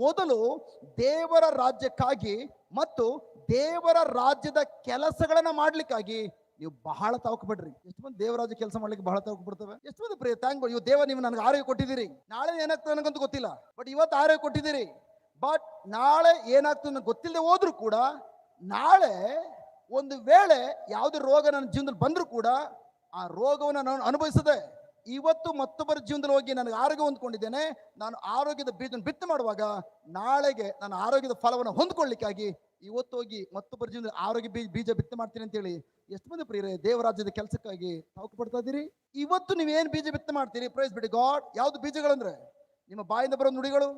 ಮೊದಲು ದೇವರ ರಾಜ್ಯಕ್ಕಾಗಿ ಮತ್ತು ದೇವರ ರಾಜ್ಯದ ಕೆಲಸಗಳನ್ನ ಮಾಡ್ಲಿಕ್ಕಾಗಿ ನೀವು ಬಹಳ ತಾವಕಬೇಡ್ರಿ. ಎಷ್ಟು ಮಂದಿ ದೇವರಾಜ್ಯ ಕೆಲಸ ಮಾಡ್ಲಿಕ್ಕೆ ಬಹಳ ತಾವಕ ಬಿಡ್ತವೆ? ಎಷ್ಟು ಮಂದಿ ಪ್ರಿಯ ಥ್ಯಾಂಕ್ ಇವ್ ದೇವ, ನೀವು ನನಗೆ ಆರೋಗ್ಯ ಕೊಟ್ಟಿದ್ದೀರಿ. ನಾಳೆ ಏನಾಗ್ತದೆ ನನಗಂತೂ ಗೊತ್ತಿಲ್ಲ, ಬಟ್ ಇವತ್ತು ಆರೋಗ್ಯ ಕೊಟ್ಟಿದ್ದೀರಿ. ಬಟ್ ನಾಳೆ ಏನಾಗ್ತದೆ ನನಗೆ ಗೊತ್ತಿಲ್ಲದೆ ಹೋದ್ರೂ ಕೂಡ, ನಾಳೆ ಒಂದು ವೇಳೆ ಯಾವುದೇ ರೋಗ ನನ್ನ ಜೀವನದಲ್ಲಿ ಬಂದರೂ ಕೂಡ ಆ ರೋಗವನ್ನು ನಾನು ಅನುಭವಿಸದೆ ಇವತ್ತು ಮತ್ತೊಬ್ಬರ ಜೀವನದಲ್ಲಿ ಹೋಗಿ ನನಗೆ ಆರೋಗ್ಯ ಹೊಂದ್ಕೊಂಡಿದ್ದೇನೆ, ನಾನು ಆರೋಗ್ಯದ ಬೀಜವನ್ನು ಬಿತ್ತನೆ ಮಾಡುವಾಗ ನಾಳೆಗೆ ನಾನು ಆರೋಗ್ಯದ ಫಲವನ್ನು ಹೊಂದ್ಕೊಳ್ಳಿಕ್ಕಾಗಿ ಇವತ್ತು ಹೋಗಿ ಮತ್ತೊಬ್ಬರ ಜೀವನದಲ್ಲಿ ಆರೋಗ್ಯ ಬೀಜ ಬಿತ್ತನೆ ಮಾಡ್ತೀನಿ ಅಂತೇಳಿ ಎಷ್ಟು ಮಂದಿ ಪ್ರಿಯರೇ ದೇವರಾಜ್ಯದ ಕೆಲಸಕ್ಕಾಗಿ ತಾವು ಪಡ್ತಾ ಇದ್ದೀರಿ? ಇವತ್ತು ನೀವೇನು ಬೀಜ ಬಿತ್ತನೆ ಮಾಡ್ತೀರಿ? ಪ್ರೈಸ್ ಬಿಡಿ ಗಾಡ್. ಯಾವ್ದು ಬೀಜಗಳಂದ್ರೆ ನಿಮ್ಮ ಬಾಯಿಂದ ಬರೋ ನುಡಿಗಳು,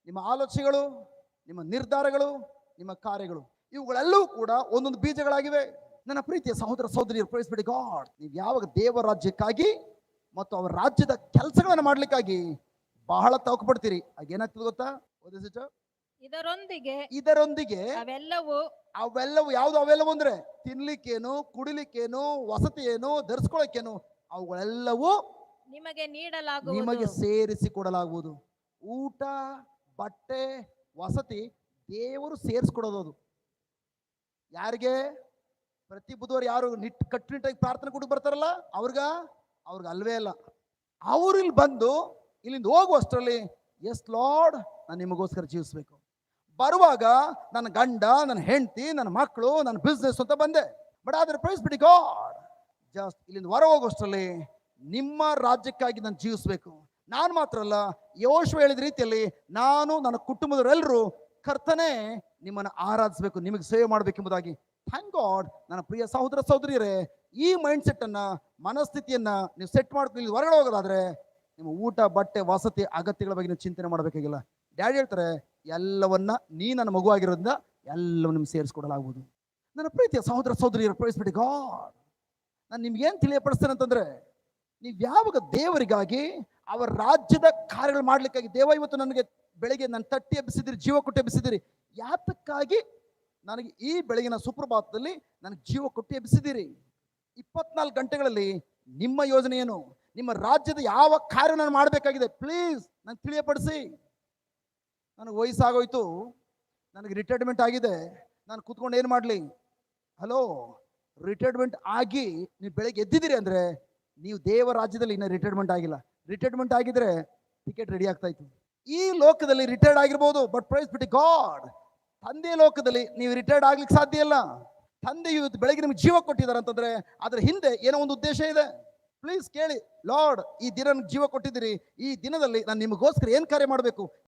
ನಿಮ್ಮ ಆಲೋಚನೆಗಳು, ನಿಮ್ಮ ನಿರ್ಧಾರಗಳು, ನಿಮ್ಮ ಕಾರ್ಯಗಳು, ಇವುಗಳೆಲ್ಲವೂ ಕೂಡ ಒಂದೊಂದು ಬೀಜಗಳಾಗಿವೆ. ನನ್ನ ಪ್ರೀತಿಯ ಸಹೋದರ ಸಹೋದರಿಯರು, ಪ್ರೈಸ್ ಬಿಡಿ ಗಾಡ್. ನೀವು ಯಾವಾಗ ದೇವರ ರಾಜ್ಯಕ್ಕಾಗಿ ಮತ್ತು ಅವರ ರಾಜ್ಯದ ಕೆಲಸಗಳನ್ನು ಮಾಡ್ಲಿಕ್ಕಾಗಿ ಬಹಳ ತಾವು ಪಡ್ತೀರಿ, ಆಗ ಏನಾಗ್ತದೆ ಗೊತ್ತಾ? ಇದರೊಂದಿಗೆ ಅವೆಲ್ಲವೂ ಯಾವ್ದು? ಅವೆಲ್ಲವೂ ಅಂದ್ರೆ ತಿನ್ಲಿಕ್ಕೇನು, ಕುಡಿಲಿಕ್ಕೇನು, ವಸತಿ ಏನು, ಧರಿಸ್ಕೊಳಕ್ಕೇನು, ಅವುಗಳೆಲ್ಲವೂ ನಿಮಗೆ ಸೇರಿಸಿ ಕೊಡಲಾಗುವುದು. ಊಟ, ಬಟ್ಟೆ, ವಸತಿ ದೇವರು ಸೇರಿಸ್ಕೊಡೋದು. ಅದು ಯಾರಿಗೆ? ಪ್ರತಿ ಬುಧವಾರ ಯಾರು ಕಟ್ಟುನಿಟ್ಟಾಗಿ ಪ್ರಾರ್ಥನೆ ಕೊಟ್ಟು ಬರ್ತಾರಲ್ಲ ಅವ್ರಿಗೆ ಅಲ್ವೇ ಅಲ್ಲ. ಅವರು ಇಲ್ಲಿ ಬಂದು ಇಲ್ಲಿಂದ ಹೋಗುವಷ್ಟರಲ್ಲಿ ಎಸ್ ಲಾರ್ಡ್, ನಾನು ನಿಮಗೋಸ್ಕರ ಜೀವಿಸ್ಬೇಕು. ಬರುವಾಗ ನನ್ನ ಗಂಡ, ನನ್ನ ಹೆಂಡತಿ, ನನ್ನ ಮಕ್ಕಳು, ನನ್ನ ಬಿಸ್ನೆಸ್ ಅಂತ ಬಂದೆ. ಬಟ್ ಆದ್ರೆ ಪ್ರೈಸ್ ಬಿಡಿ ಗಾಡ್, ಜಸ್ಟ್ ಇಲ್ಲಿಂದ ಹೊರ ಹೋಗೋಷ್ಟರಲ್ಲಿ ನಿಮ್ಮ ರಾಜ್ಯಕ್ಕಾಗಿ ನಾನು ಜೀವಿಸ್ಬೇಕು. ನಾನು ಮಾತ್ರ ಅಲ್ಲ, ಯೋಶುವ ಹೇಳಿದ ರೀತಿಯಲ್ಲಿ ನಾನು ನನ್ನ ಕುಟುಂಬದವರೆಲ್ಲರೂ ಕರ್ತನೇ ನಿಮ್ಮನ್ನು ಆರಾಧಿಸಬೇಕು, ನಿಮಗೆ ಸೇವೆ ಮಾಡಬೇಕೆಂಬುದಾಗಿ. Thank god. ನನ್ನ ಪ್ರಿಯ ಸಹೋದರ ಸಹೋದರಿಯರೇ, ಈ ಮೈಂಡ್ ಸೆಟ್ ಅನ್ನ, ಮನಸ್ಥಿತಿಯನ್ನ ನೀವು ಸೆಟ್ ಮಾಡ್ಕೊಂಡು ಇಲ್ಲಿ ಹೊರಗಡೆ ಹೋಗೋದಾದ್ರೆ ನಿಮ್ಮ ಊಟ, ಬಟ್ಟೆ, ವಸತಿ ಅಗತ್ಯಗಳ ಬಗ್ಗೆ ನೀವು ಚಿಂತನೆ ಮಾಡಬೇಕಾಗಿಲ್ಲ. ಡ್ಯಾಡಿ ಹೇಳ್ತಾರೆ, ಎಲ್ಲವನ್ನ ನೀ ನನ್ನ ಮಗುವಾಗಿರೋದ್ರಿಂದ ಎಲ್ಲವೂ ನಿಮ್ಗೆ ಸೇರಿಸ್ಕೊಡಲಾಗುವುದು. ನನ್ನ ಪ್ರೀತಿಯ ಸಹೋದರ ಸಹೋದರಿಯರು, ಪ್ರೈಸ್ ಬಿಡಿ ಗಾಡ್. ನಾನು ನಿಮ್ಗೇನು ತಿಳಿಯಪಡಿಸ್ತೇನೆ ಅಂತಂದ್ರೆ, ನೀವು ಯಾವಾಗ ದೇವರಿಗಾಗಿ ಅವರ ರಾಜ್ಯದ ಕಾರ್ಯಗಳು ಮಾಡ್ಲಿಕ್ಕಾಗಿ, ದೇವ ಇವತ್ತು ನನಗೆ ಬೆಳಿಗ್ಗೆ ನನ್ನ ತಟ್ಟಿ ಎಬ್ಬಿಸಿದಿರಿ, ಜೀವ ಕೊಟ್ಟು ಎಬ್ಬಿಸಿದಿರಿ, ಯಾತಕ್ಕಾಗಿ? ನನಗೆ ಈ ಬೆಳಗಿನ ಸುಪ್ರಭಾತದಲ್ಲಿ ನನಗೆ ಜೀವ ಕೊಟ್ಟು ಎಬ್ಬಿಸಿದಿರಿ. 24 ಗಂಟೆಗಳಲ್ಲಿ ನಿಮ್ಮ ಯೋಜನೆ ಏನು? ನಿಮ್ಮ ರಾಜ್ಯದ ಯಾವ ಕಾರ್ಯ ನಾನು ಮಾಡಬೇಕಾಗಿದೆ? ಪ್ಲೀಸ್ ನನಗೆ ತಿಳಿಯಪಡಿಸಿ. ನನಗೆ ವಯಸ್ಸಾಗೋಯ್ತು, ನನಗೆ ರಿಟೈರ್ಮೆಂಟ್ ಆಗಿದೆ, ನಾನು ಕೂತ್ಕೊಂಡು ಏನು ಮಾಡಲಿ? ಹಲೋ, ರಿಟೈರ್ಮೆಂಟ್ ಆಗಿ ನೀವು ಬೆಳಗ್ಗೆ ಎದ್ದಿದ್ದೀರಿ ಅಂದರೆ ನೀವು ದೇವ ರಾಜ್ಯದಲ್ಲಿ ಇನ್ನೂ ರಿಟೈರ್ಮೆಂಟ್ ಆಗಿಲ್ಲ. ರಿಟೈರ್ಮೆಂಟ್ ಆಗಿದ್ರೆ ಟಿಕೆಟ್ ರೆಡಿ ಆಗ್ತಾ ಇತ್ತು. ಈ ಲೋಕದಲ್ಲಿ ರಿಟೈರ್ಡ್ ಆಗಿರ್ಬೋದು, ಬಟ್ ಪ್ರೈಸ್ ಬಿಡಿ ಗಾಡ್, ತಂದೆ ಲೋಕದಲ್ಲಿ ನೀವು ರಿಟೈರ್ಡ್ ಆಗ್ಲಿಕ್ಕೆ ಸಾಧ್ಯ ಇಲ್ಲ. ತಂದೆ ಇವತ್ತು ಬೆಳಗ್ಗೆ ನಿಮ್ಗೆ ಜೀವ ಕೊಟ್ಟಿದ್ದಾರೆ ಅಂತಂದ್ರೆ ಅದರ ಹಿಂದೆ ಏನೋ ಒಂದು ಉದ್ದೇಶ ಇದೆ. ಪ್ಲೀಸ್ ಕೇಳಿ, ಲಾರ್ಡ್ ಈ ದಿನ ಜೀವ ಕೊಟ್ಟಿದ್ದೀರಿ, ಈ ದಿನದಲ್ಲಿ ನಾನು ನಿಮಗೋಸ್ಕರ ಏನು ಕಾರ್ಯ ಮಾಡಬೇಕು?